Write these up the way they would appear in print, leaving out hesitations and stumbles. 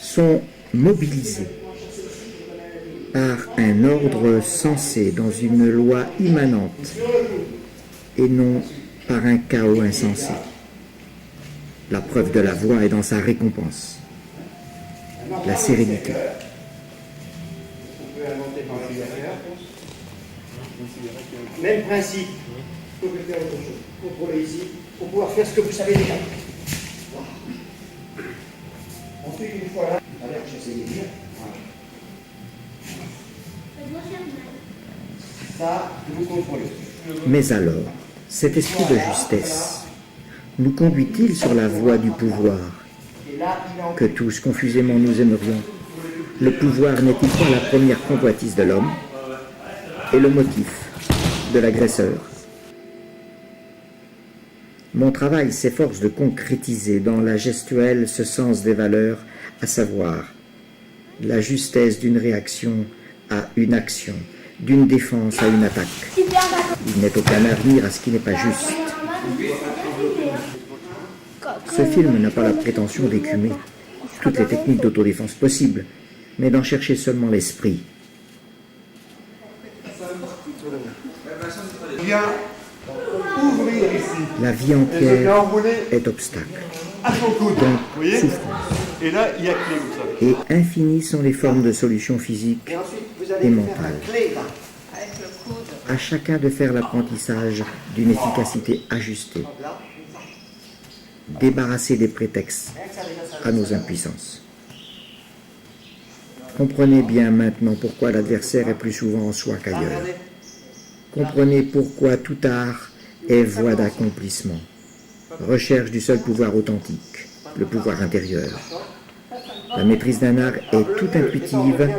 sont mobilisés par un ordre sensé dans une loi immanente et non par un chaos insensé. La preuve de la voie est dans sa récompense, la sérénité. Même principe. Vous pouvez faire autre chose. Contrôlez ici pour pouvoir faire ce que vous savez déjà. Ensuite, une fois là, allez, j'essaie de dire. Ça, vous contrôlez. Mais alors, cet esprit de justesse nous conduit-il sur la voie du pouvoir que tous confusément nous aimerions? Le pouvoir n'est-il pas la première convoitise de l'homme et le motif de l'agresseur? Mon travail s'efforce de concrétiser dans la gestuelle ce sens des valeurs, à savoir la justesse d'une réaction à une action, d'une défense à une attaque. Il n'est aucun avenir à ce qui n'est pas juste. Ce film n'a pas la prétention d'écumer toutes les techniques d'autodéfense possibles, mais d'en chercher seulement l'esprit. La vie entière est obstacle, donc souffrance. Et là, il y a clé, vous savez. Et infinies sont les formes de solutions physiques et mentales. À chacun de faire l'apprentissage d'une efficacité ajustée, débarrasser des prétextes à nos impuissances. Comprenez bien maintenant pourquoi l'adversaire est plus souvent en soi qu'ailleurs. Comprenez pourquoi tout art est voie d'accomplissement, recherche du seul pouvoir authentique, le pouvoir intérieur. La maîtrise d'un art est tout intuitive,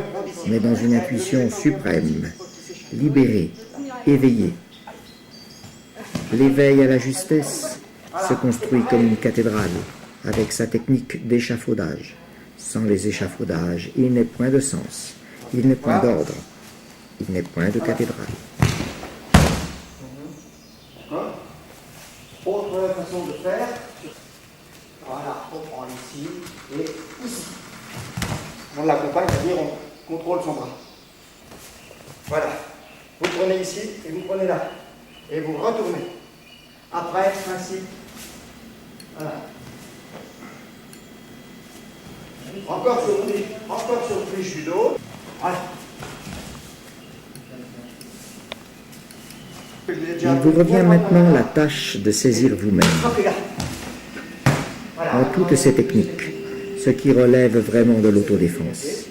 mais dans une intuition suprême, libérée, éveillée. L'éveil à la justesse se construit comme une cathédrale, avec sa technique d'échafaudage. Sans les échafaudages, il n'est point de sens, il n'est point d'ordre, il n'est point de cathédrale. Autre façon de faire. Voilà, on prend ici et ici. On l'accompagne, c'est-à-dire on contrôle son bras. Voilà. Vous prenez ici et vous prenez là. Et vous retournez. Après, principe. Voilà. Encore sur le pli du dos. Voilà. Il vous revient maintenant la tâche de saisir vous-même, en toutes ces techniques, ce qui relève vraiment de l'autodéfense.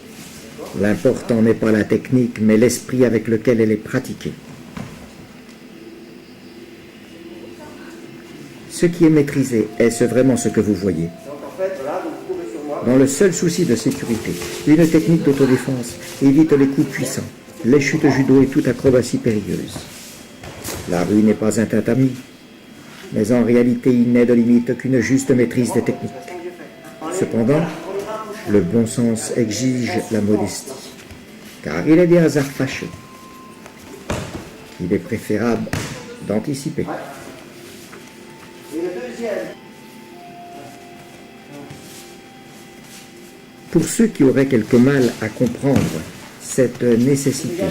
L'important n'est pas la technique, mais l'esprit avec lequel elle est pratiquée. Ce qui est maîtrisé, est-ce vraiment ce que vous voyez? Dans le seul souci de sécurité, une technique d'autodéfense évite les coups puissants, les chutes judo et toute acrobatie périlleuse. La rue n'est pas un tatami, mais en réalité il n'est de limite qu'une juste maîtrise des techniques. Cependant, le bon sens exige la modestie, car il est des hasards fâcheux. Il est préférable d'anticiper. Pour ceux qui auraient quelque mal à comprendre cette nécessité